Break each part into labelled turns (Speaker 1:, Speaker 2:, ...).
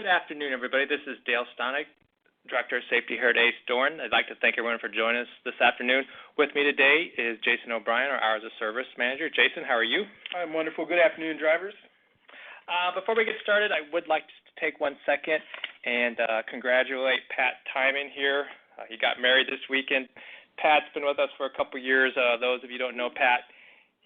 Speaker 1: afternoon, everybody. This is Dale Stonick, Director of Safety here at ACE Doran. I'd like to thank everyone for joining us this afternoon. With me today is Jason O'Brien, our Hours of Service Manager. Jason, how are you?
Speaker 2: I'm wonderful. Good afternoon, drivers.
Speaker 1: Before we get started, I would like to take 1 second and congratulate Pat Timon here. He got married this weekend. Pat's been with us for a couple years. Those of you who don't know Pat,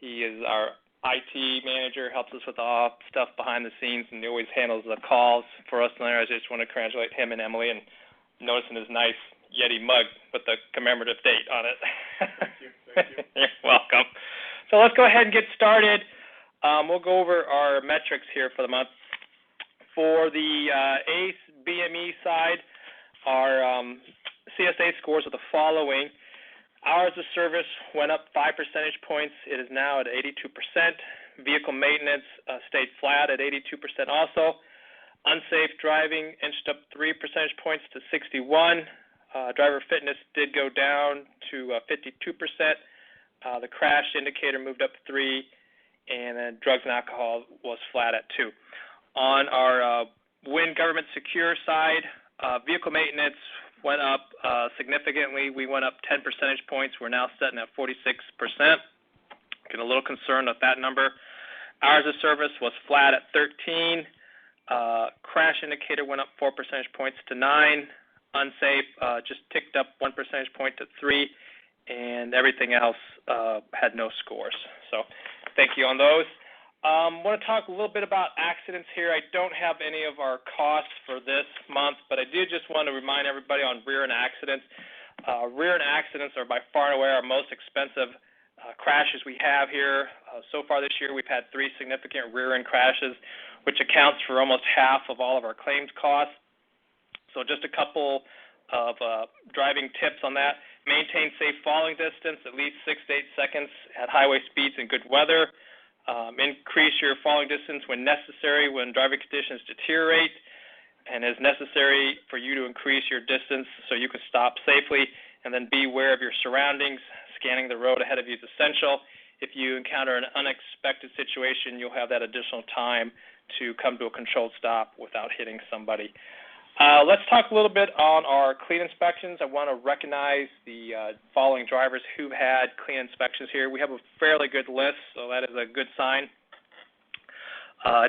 Speaker 1: he is our IT manager, helps us with all stuff behind the scenes, and he always handles the calls for us. And I just want to congratulate him and Emily, and noticing his nice Yeti mug with the commemorative date on it.
Speaker 2: Thank you.
Speaker 1: You're welcome. So let's go ahead and get started. We'll go over our metrics here for the month. For the ACE BME side, our CSA scores are the following. Hours of service went up 5 percentage points. It is now at 82%. Vehicle maintenance stayed flat at 82% also. Unsafe driving inched up 3 percentage points to 61. Driver fitness did go down to 52%. The crash indicator moved up 3, and then drugs and alcohol was flat at 2. On our WIN government secure side, vehicle maintenance went up significantly. We went up 10 percentage points. We're now sitting at 46%. Getting a little concerned with that number. Hours of service was flat at 13. Crash indicator went up 4 percentage points to 9. Unsafe just ticked up 1 percentage point to 3. And everything else had no scores. So thank you on those. I want to talk a little bit about accidents here. I don't have any of our costs for this month, but I did just want to remind everybody on rear-end accidents. Rear-end accidents are by far and away our most expensive crashes we have here. So far this year, we've had 3 significant rear-end crashes, which accounts for almost half of all of our claims costs. So just a couple of driving tips on that. Maintain safe falling distance, at least 6 to 8 seconds at highway speeds in good weather. Increase your falling distance when necessary when driving conditions deteriorate, and is necessary for you to increase your distance so you can stop safely. And then be aware of your surroundings. Scanning the road ahead of you is essential. If you encounter an unexpected situation, you'll have that additional time to come to a controlled stop without hitting somebody. Let's talk a little bit on our clean inspections. I want to recognize the following drivers who had clean inspections here. We have a fairly good list, so that is a good sign.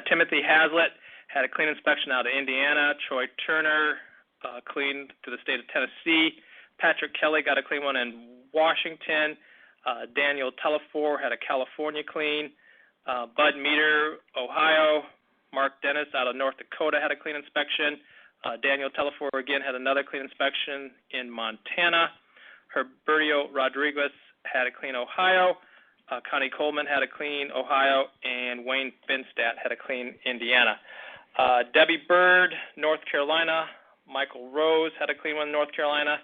Speaker 1: Timothy Hazlitt had a clean inspection out of Indiana. Troy Turner clean to the state of Tennessee. Patrick Kelly got a clean one in Washington. Daniel Telefore had a California clean. Bud Meter, Ohio. Mark Dennis out of North Dakota had a clean inspection. Daniel Telefore again had another clean inspection in Montana. Herberto Rodriguez had a clean Ohio. Connie Coleman had a clean Ohio, and Wayne Finstadt had a clean Indiana. Debbie Bird, North Carolina. Michael Rose had a clean one in North Carolina.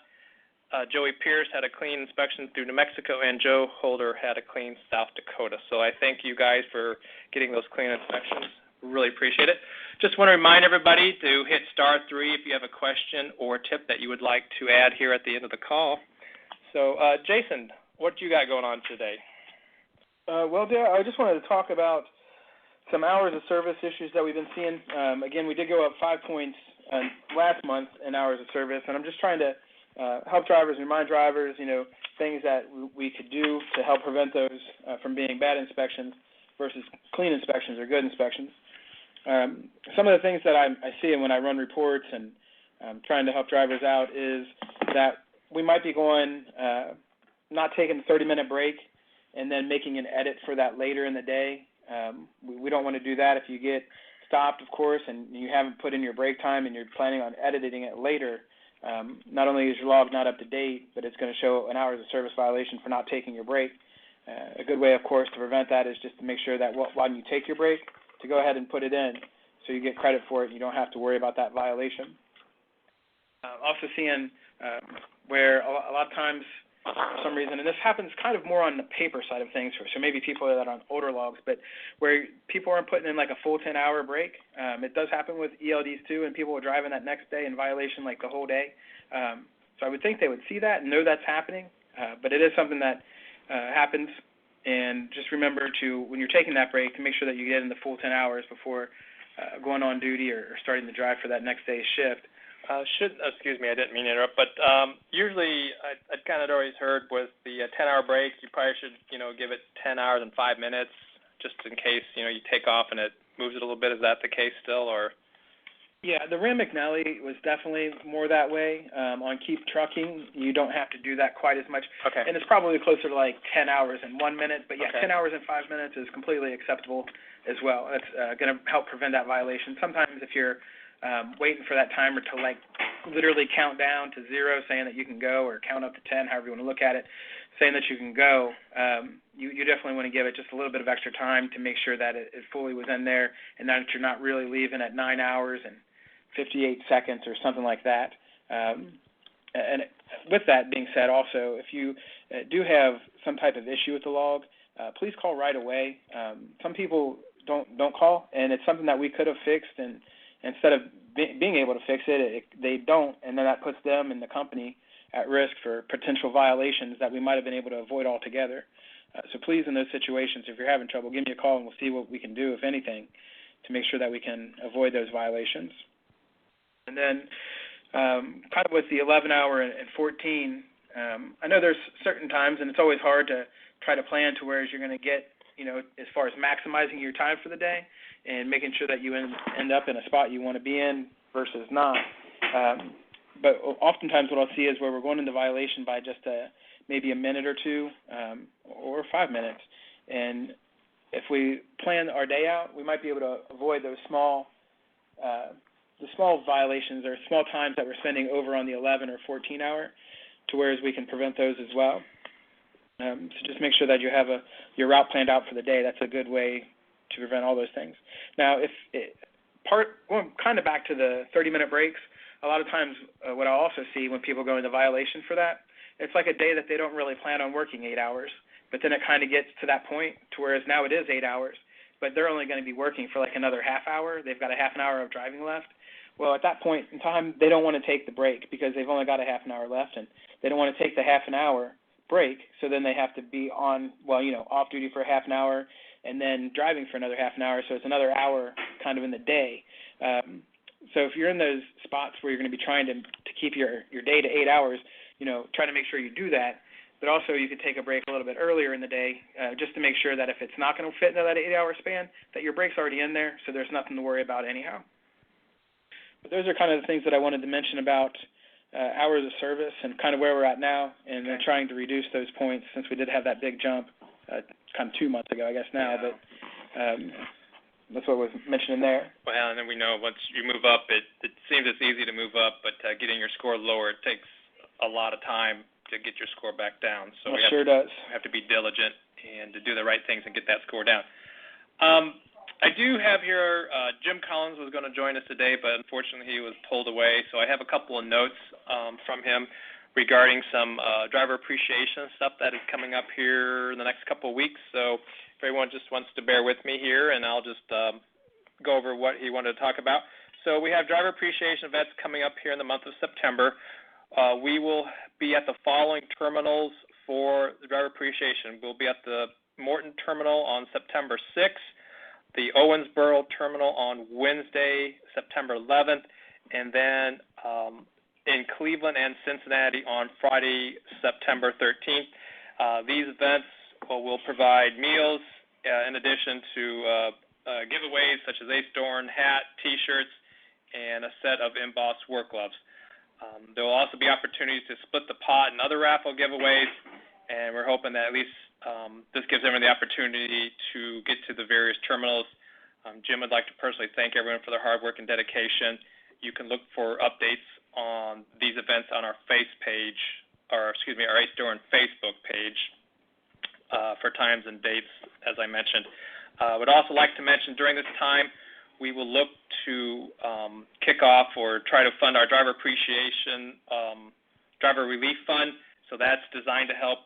Speaker 1: Joey Pierce had a clean inspection through New Mexico, and Joe Holder had a clean South Dakota. So I thank you guys for getting those clean inspections. Really appreciate it. Just want to remind everybody to hit *3 if you have a question or tip that you would like to add here at the end of the call. So, Jason, what you got going on today?
Speaker 2: Well, Dale, I just wanted to talk about some hours of service issues that we've been seeing. Again, we did go up 5 points last month in hours of service, and I'm just trying to help drivers, remind drivers, things that we could do to help prevent those from being bad inspections versus clean inspections or good inspections. Some of the things that I see when I run reports and trying to help drivers out is that we might be going, not taking a 30-minute break and then making an edit for that later in the day. We don't want to do that. If you get stopped, of course, and you haven't put in your break time and you're planning on editing it later, not only is your log not up to date, but it's going to show an hours of service violation for not taking your break. A good way, of course, to prevent that is just to make sure that while you take your break, to go ahead and put it in so you get credit for it and you don't have to worry about that violation. Also seeing where a lot of times, for some reason, and this happens kind of more on the paper side of things, so maybe people that are on older logs, but where people aren't putting in like a full 10-hour break. It does happen with ELDs too, and people are driving that next day in violation like the whole day. So I would think they would see that and know that's happening, but it is something that happens. And just remember to, when you're taking that break, to make sure that you get in the full 10 hours before going on duty or starting the drive for that next day's shift.
Speaker 1: Excuse me, I didn't mean to interrupt, but usually I'd kind of always heard with the 10-hour break, you probably should, give it 10 hours and 5 minutes just in case, you take off and it moves it a little bit. Is that the case still, or?
Speaker 2: Yeah, the Rand McNally was definitely more that way. On Keep Trucking, you don't have to do that quite as much.
Speaker 1: Okay.
Speaker 2: And it's probably closer to like 10 hours and 1 minute, but yeah,
Speaker 1: Okay.
Speaker 2: 10 hours and 5 minutes is completely acceptable as well. That's going to help prevent that violation. Sometimes if you're waiting for that timer to like literally count down to 0, saying that you can go, or count up to 10, however you want to look at it, saying that you can go, you definitely want to give it just a little bit of extra time to make sure that it fully was in there, and that you're not really leaving at 9 hours and 58 seconds or something like that. And with that being said, also, if you do have some type of issue with the log, please call right away. Some people don't call, and it's something that we could have fixed, and instead of being able to fix it, they don't, and then that puts them and the company at risk for potential violations that we might have been able to avoid altogether. So please, in those situations, if you're having trouble, give me a call, and we'll see what we can do, if anything, to make sure that we can avoid those violations. And then kind of with the 11-hour and 14, I know there's certain times, and it's always hard to try to plan to where you're going to get, as far as maximizing your time for the day and making sure that you end up in a spot you want to be in versus not. But oftentimes what I'll see is where we're going into violation by just maybe a minute or two or 5 minutes. And if we plan our day out, we might be able to avoid those small violations or small times that we're spending over on the 11 or 14 hour, to whereas we can prevent those as well. So just make sure that you have your route planned out for the day. That's a good way to prevent all those things. Now, going kind of back to the 30-minute breaks, a lot of times what I also see when people go into violation for that, it's like a day that they don't really plan on working 8 hours, but then it kind of gets to that point to whereas now it is 8 hours, but they're only going to be working for like another half hour. They've got a half an hour of driving left. Well, at that point in time, they don't want to take the break because they've only got a half an hour left, and they don't want to take the half an hour break, so then they have to be on, off duty for a half an hour and then driving for another half an hour, so it's another hour kind of in the day. So if you're in those spots where you're going to be trying to keep your day to 8 hours, try to make sure you do that. But also you could take a break a little bit earlier in the day just to make sure that if it's not going to fit into that 8-hour span, that your break's already in there, so there's nothing to worry about anyhow. But those are kind of the things that I wanted to mention about hours of service and kind of where we're at now, and then trying to reduce those points since we did have that big jump kind of 2 months ago, I guess now. Yeah. But that's what was mentioned in there.
Speaker 1: Well, and then we know once you move up, it seems it's easy to move up, but getting your score lower, it takes a lot of time to get your score back down. So
Speaker 2: it sure does.
Speaker 1: We have to be diligent and to do the right things and get that score down. I do have here Jim Collins was going to join us today, but unfortunately he was pulled away. So I have a couple of notes from him regarding some driver appreciation stuff that is coming up here in the next couple of weeks. So if everyone just wants to bear with me here, and I'll just go over what he wanted to talk about. So we have driver appreciation events coming up here in the month of September. We will be at the following terminals for the driver appreciation. We'll be at the Morton Terminal on September 6th, the Owensboro Terminal on Wednesday, September 11th, and then in Cleveland and Cincinnati on Friday, September 13th. These events will provide meals in addition to giveaways such as Ace Doran hat, T-shirts, and a set of embossed work gloves. There will also be opportunities to split the pot and other raffle giveaways, and we're hoping that at least this gives everyone the opportunity to get to the various terminals. Jim would like to personally thank everyone for their hard work and dedication. You can look for updates on these events on our our Ace Doran Facebook page for times and dates, as I mentioned. I would also like to mention during this time, we will look to kick off or try to fund our driver appreciation driver relief fund. So that's designed to help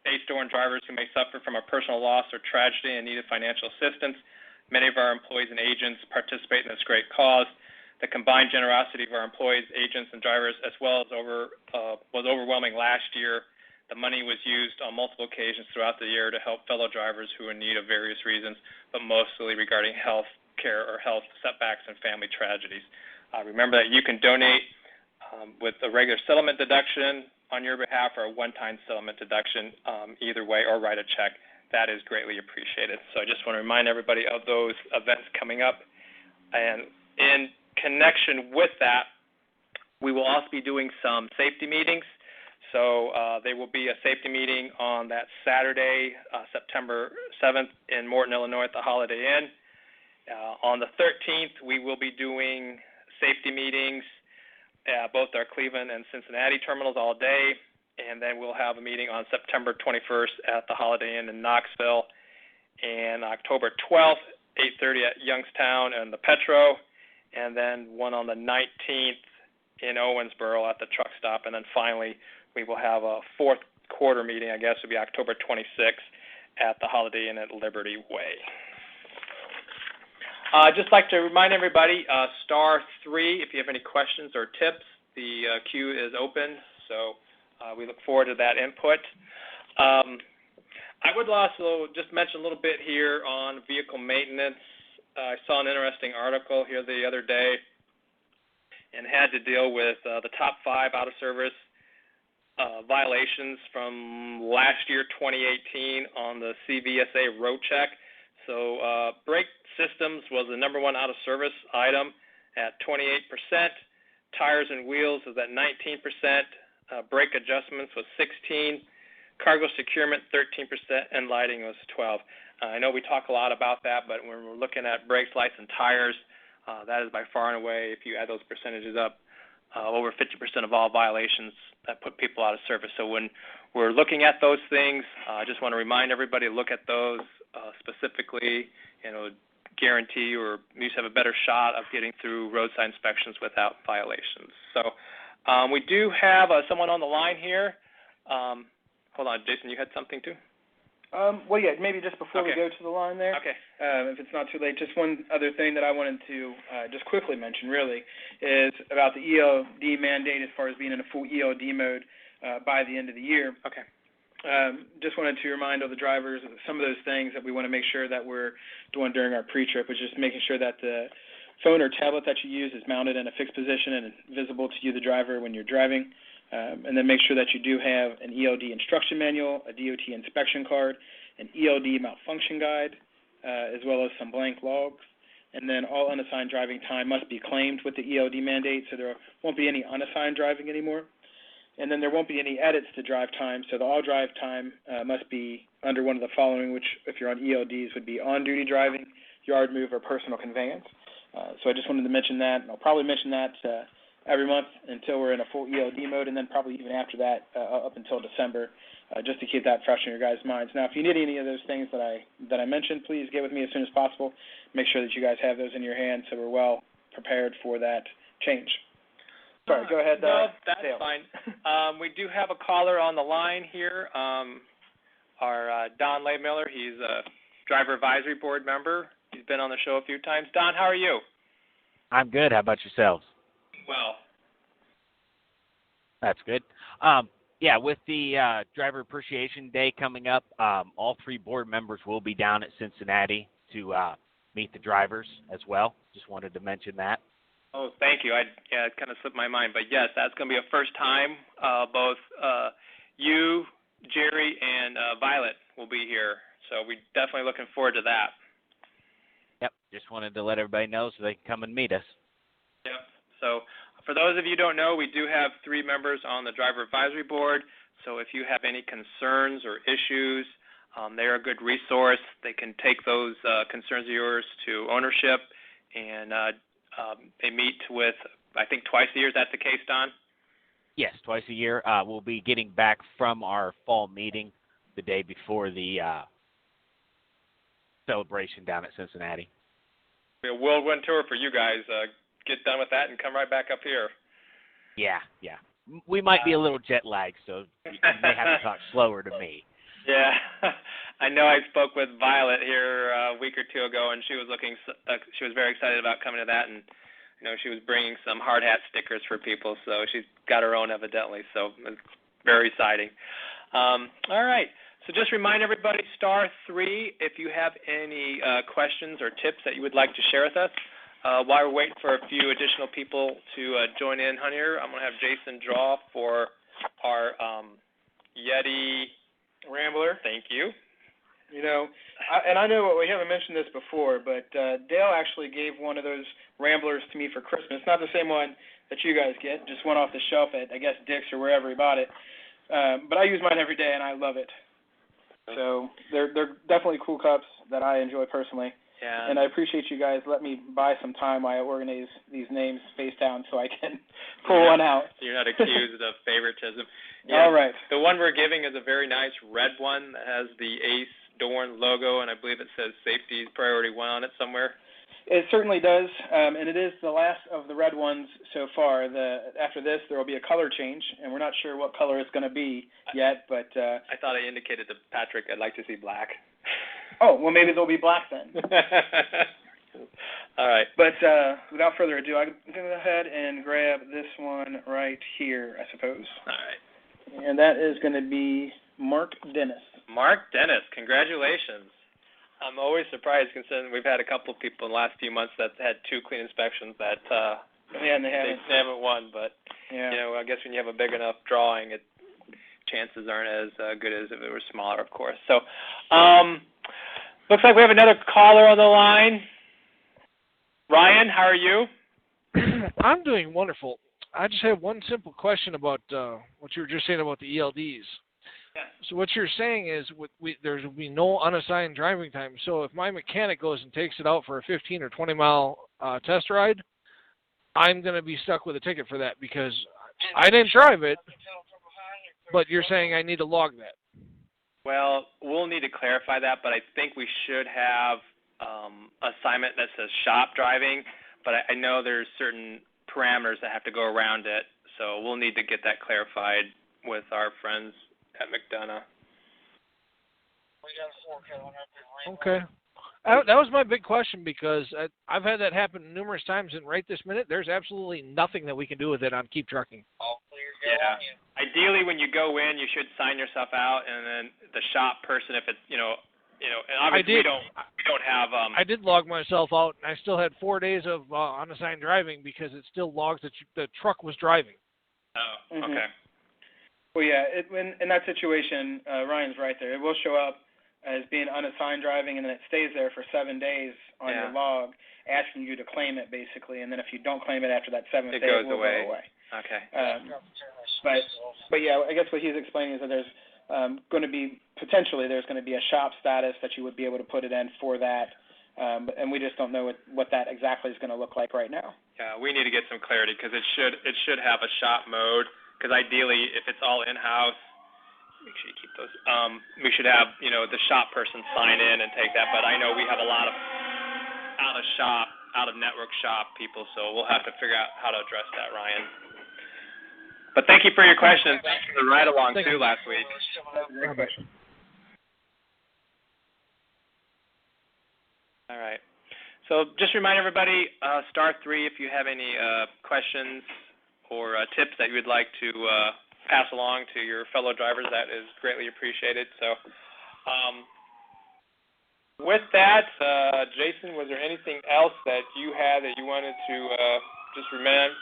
Speaker 1: Ace Doran drivers who may suffer from a personal loss or tragedy and need financial assistance. Many of our employees and agents participate in this great cause. The combined generosity of our employees, agents, and drivers, as well as was overwhelming last year. The money was used on multiple occasions throughout the year to help fellow drivers who are in need of various reasons, but mostly regarding health care or health setbacks and family tragedies. Remember that you can donate with a regular settlement deduction on your behalf or a one-time settlement deduction, either way, or write a check. That is greatly appreciated. So I just want to remind everybody of those events coming up. And in connection with that, we will also be doing some safety meetings. So there will be a safety meeting on that Saturday, September 7th in Morton, Illinois at the Holiday Inn. On the 13th, we will be doing safety meetings at both our Cleveland and Cincinnati terminals all day. And then we'll have a meeting on September 21st at the Holiday Inn in Knoxville. And October 12th, 8:30 at Youngstown and the Petro. And then one on the 19th in Owensboro at the truck stop. And then finally, we will have a fourth quarter meeting, I guess, would be October 26th at the Holiday Inn at Liberty Way. I'd just like to remind everybody, *3, if you have any questions or tips, the queue is open, so we look forward to that input. I would also just mention a little bit here on vehicle maintenance. I saw an interesting article here the other day and had to deal with the top 5 out-of-service violations from last year, 2018, on the CVSA road check. So brake systems was the number 1 out-of-service item at 28%. Tires and wheels was at 19%. Brake adjustments was 16%. Cargo securement 13%, and lighting was 12%. I know we talk a lot about that, but when we're looking at brakes, lights, and tires, that is by far and away, if you add those percentages up, over 50% of all violations that put people out of service. So when we're looking at those things, I just want to remind everybody to look at those specifically, guarantee or at least have a better shot of getting through roadside inspections without violations. So we do have someone on the line here. Hold on, Jason, you had something too?
Speaker 2: Well, yeah, maybe just before we go to the line there,
Speaker 1: okay.
Speaker 2: If it's not too late, just one other thing that I wanted to just quickly mention, really, is about the ELD mandate as far as being in a full ELD mode by the end of the year.
Speaker 1: Okay.
Speaker 2: Just wanted to remind all the drivers of some of those things that we want to make sure that we're doing during our pre-trip, which is making sure that the phone or tablet that you use is mounted in a fixed position and visible to you, the driver, when you're driving. And then make sure that you do have an ELD instruction manual, a DOT inspection card, an ELD malfunction guide, as well as some blank logs. And then all unassigned driving time must be claimed with the ELD mandate, so there won't be any unassigned driving anymore. And then there won't be any edits to drive time, so the all drive time must be under one of the following, which if you're on ELDs would be on-duty driving, yard move, or personal conveyance. So I just wanted to mention that, and I'll probably mention that every month until we're in a full ELD mode, and then probably even after that up until December, just to keep that fresh in your guys' minds. Now, if you need any of those things that I mentioned, please get with me as soon as possible. Make sure that you guys have those in your hands so we're well prepared for that change. Sorry, go ahead.
Speaker 1: No, that's fine. We do have a caller on the line here, our Don Laymiller. He's a driver advisory board member. He's been on the show a few times. Don, how are you?
Speaker 3: I'm good. How about yourselves?
Speaker 1: Well.
Speaker 3: That's good. Yeah, with the Driver Appreciation Day coming up, all 3 board members will be down at Cincinnati to meet the drivers as well. Just wanted to mention that.
Speaker 1: Oh, thank you. It kind of slipped my mind, but yes, that's going to be a first time. Both you, Jerry, and Violet will be here, so we're definitely looking forward to that.
Speaker 3: Yep, just wanted to let everybody know so they can come and meet us.
Speaker 1: Yep. So for those of you who don't know, we do have 3 members on the Driver Advisory Board, so if you have any concerns or issues, they're a good resource. They can take those concerns of yours to ownership, and they meet with, I think, twice a year. Is that the case, Don?
Speaker 3: Yes, twice a year. We'll be getting back from our fall meeting the day before the celebration down at Cincinnati.
Speaker 1: A whirlwind tour for you guys. Get done with that and come right back up here.
Speaker 3: Yeah. We might be a little jet lagged, so you may have to talk slower to me.
Speaker 1: Yeah. I know I spoke with Violet here a week or two ago, and she was she was very excited about coming to that, and she was bringing some hard hat stickers for people, so she's got her own evidently, so it's very exciting. All right. So just remind everybody, *3 if you have any questions or tips that you would like to share with us. While we're waiting for a few additional people to join in here, I'm going to have Jason draw for our Yeti
Speaker 2: Rambler.
Speaker 1: Thank you.
Speaker 2: You know, I know we haven't mentioned this before, but Dale actually gave one of those Ramblers to me for Christmas. Not the same one that you guys get, just one off the shelf at, I guess, Dick's or wherever he bought it. But I use mine every day, and I love it. So they're definitely cool cups that I enjoy personally.
Speaker 1: Yeah.
Speaker 2: And I appreciate you guys letting me buy some time while I organize these names face down so I can pull one out.
Speaker 1: You're not accused of favoritism. Yeah,
Speaker 2: all right.
Speaker 1: The one we're giving is a very nice red one that has the Ace Doran logo, and I believe it says Safety Priority 1 on it somewhere.
Speaker 2: It certainly does, and it is the last of the red ones so far. After this, there will be a color change, and we're not sure what color it's going to be yet. But
Speaker 1: I thought I indicated to Patrick I'd like to see black.
Speaker 2: Oh, well, maybe they'll be black then.
Speaker 1: All right.
Speaker 2: But without further ado, I'm going to go ahead and grab this one right here, I suppose.
Speaker 1: All right.
Speaker 2: And that is going to be Mark Dennis.
Speaker 1: Mark Dennis, congratulations. I'm always surprised considering we've had a couple of people in the last few months that had 2 clean inspections that
Speaker 2: they haven't
Speaker 1: won. But,
Speaker 2: yeah.
Speaker 1: You know, I guess when you have a big enough drawing, chances aren't as good as if it were smaller, of course. So, looks like we have another caller on the line. Ryan, how are you?
Speaker 4: I'm doing wonderful. I just have one simple question about what you were just saying about the ELDs.
Speaker 1: Yeah.
Speaker 4: So what you're saying is there will be no unassigned driving time. So if my mechanic goes and takes it out for a 15 or 20-mile test ride, I'm going to be stuck with a ticket for that because I didn't drive it, but you're saying I need to log that.
Speaker 1: Well, we'll need to clarify that, but I think we should have assignment that says shop driving, but I know there's certain parameters that have to go around it, so we'll need to get that clarified with our friends at McDonough.
Speaker 4: Okay. That was my big question because I've had that happen numerous times, and right this minute, there's absolutely nothing that we can do with it on Keep Trucking.
Speaker 1: Yeah. Ideally, when you go in, you should sign yourself out, and then the shop person, if it's and obviously we don't have.
Speaker 4: I did log myself out, and I still had 4 days of unassigned driving because it still logs that the truck was driving.
Speaker 1: Oh,
Speaker 2: Mm-hmm.
Speaker 1: Okay.
Speaker 2: Well, yeah, in that situation, Ryan's right there. It will show up as being unassigned driving, and then it stays there for 7 days on your log, asking you to claim it, basically. And then if you don't claim it after that 7th day, it will go away.
Speaker 1: Okay.
Speaker 2: But yeah, I guess what he's explaining is that there's going to be a shop status that you would be able to put it in for that, and we just don't know what that exactly is going to look like right now.
Speaker 1: Yeah, we need to get some clarity because it should have a shop mode. Because ideally, if it's all in-house, make sure you keep those. We should have the shop person sign in and take that. But I know we have a lot of out of network shop people, so we'll have to figure out how to address that, Ryan. But thank you for your question. Thanks for the ride along too last week. All right. So just remind everybody, *3 if you have any questions or tips that you would like to pass along to your fellow drivers. That is greatly appreciated. So with that, Jason, was there anything else that you had that you wanted to just remind?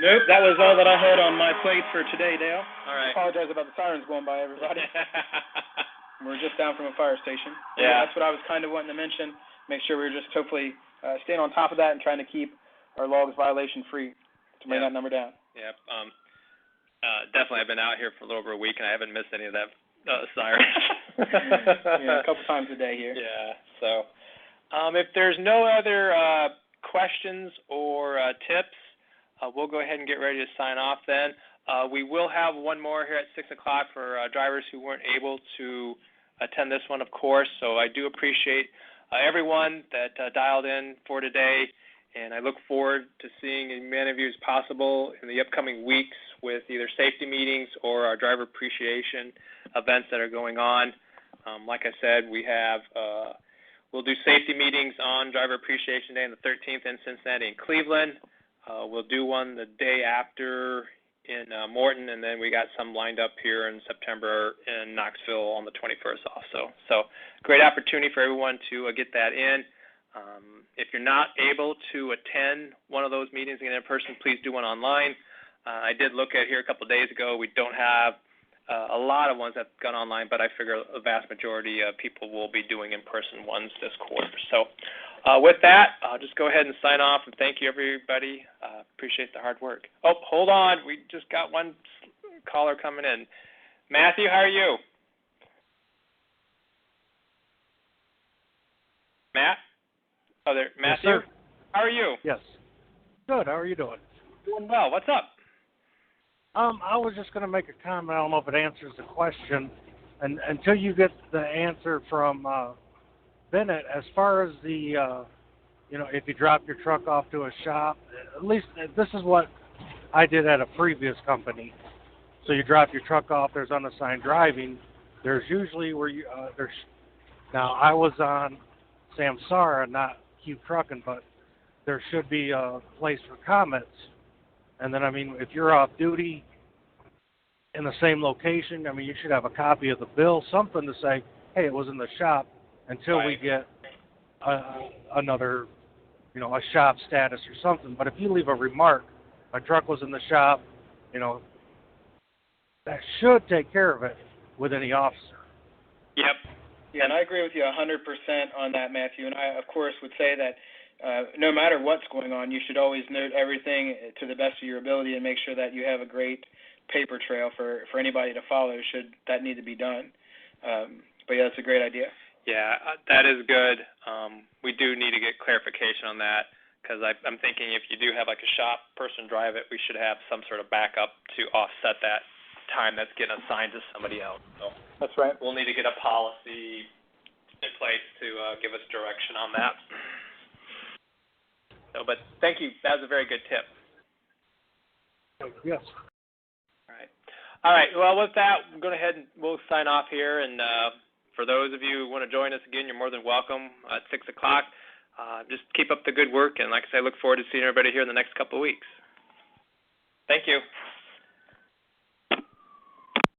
Speaker 2: Nope, that was all that I had on my plate for today, Dale.
Speaker 1: All right.
Speaker 2: I apologize about the sirens going by, everybody. We're just down from a fire station.
Speaker 1: Yeah.
Speaker 2: That's what I was kind of wanting to mention. Make sure we're just hopefully staying on top of that and trying to keep our logs violation-free to bring that number down.
Speaker 1: Yep. Definitely, I've been out here for a little over a week, and I haven't missed any of that sirens.
Speaker 2: Yeah, a couple times a day here.
Speaker 1: Yeah. So if there's no other questions or tips, we'll go ahead and get ready to sign off then. We will have one more here at 6 o'clock for drivers who weren't able to attend this one, of course. So I do appreciate everyone that dialed in for today, and I look forward to seeing as many of you as possible in the upcoming weeks with either safety meetings or our driver appreciation events that are going on. Like I said, we'll do safety meetings on Driver Appreciation Day on the 13th in Cincinnati and Cleveland. We'll do one the day after in Morton, and then we got some lined up here in September in Knoxville on the 21st also. So great opportunity for everyone to get that in. If you're not able to attend one of those meetings in person, please do one online. I did look at here a couple of days ago. We don't have a lot of ones that have gone online, but I figure a vast majority of people will be doing in-person ones this quarter. So with that, I'll just go ahead and sign off, and thank you, everybody. Appreciate the hard work. Oh, hold on. We just got one caller coming in. Matthew, how are you? Matt? Oh, there. Matthew?
Speaker 5: Yes, sir.
Speaker 1: How are you?
Speaker 5: Yes. Good. How are you doing?
Speaker 1: Doing well. What's up?
Speaker 5: I was just going to make a comment. I don't know if it answers the question. And until you get the answer from Bennett, as far as the, if you drop your truck off to a shop, at least this is what I did at a previous company. So you drop your truck off, there's unassigned driving. There's usually where you, now I was on Samsara, not Cube Trucking, but there should be a place for comments. And then, if you're off duty in the same location, you should have a copy of the bill, something to say, hey, it was in the shop until we get another, a shop status or something. But if you leave a remark, my truck was in the shop, that should take care of it with any officer.
Speaker 1: Yep.
Speaker 2: Yeah, and I agree with you 100% on that, Matthew. And I, of course, would say that no matter what's going on, you should always note everything to the best of your ability and make sure that you have a great paper trail for anybody to follow should that need to be done. But, yeah, that's a great idea.
Speaker 1: Yeah, that is good. We do need to get clarification on that because I'm thinking if you do have like a shop person drive it, we should have some sort of backup to offset that time that's getting assigned to somebody else. So
Speaker 2: that's right.
Speaker 1: We'll need to get a policy in place to give us direction on that. So, but thank you. That was a very good tip.
Speaker 5: Yes.
Speaker 1: All right. Well, with that, we'll go ahead and we'll sign off here. And for those of you who want to join us again, you're more than welcome at 6 o'clock. Just keep up the good work. And like I say, I look forward to seeing everybody here in the next couple of weeks. Thank you.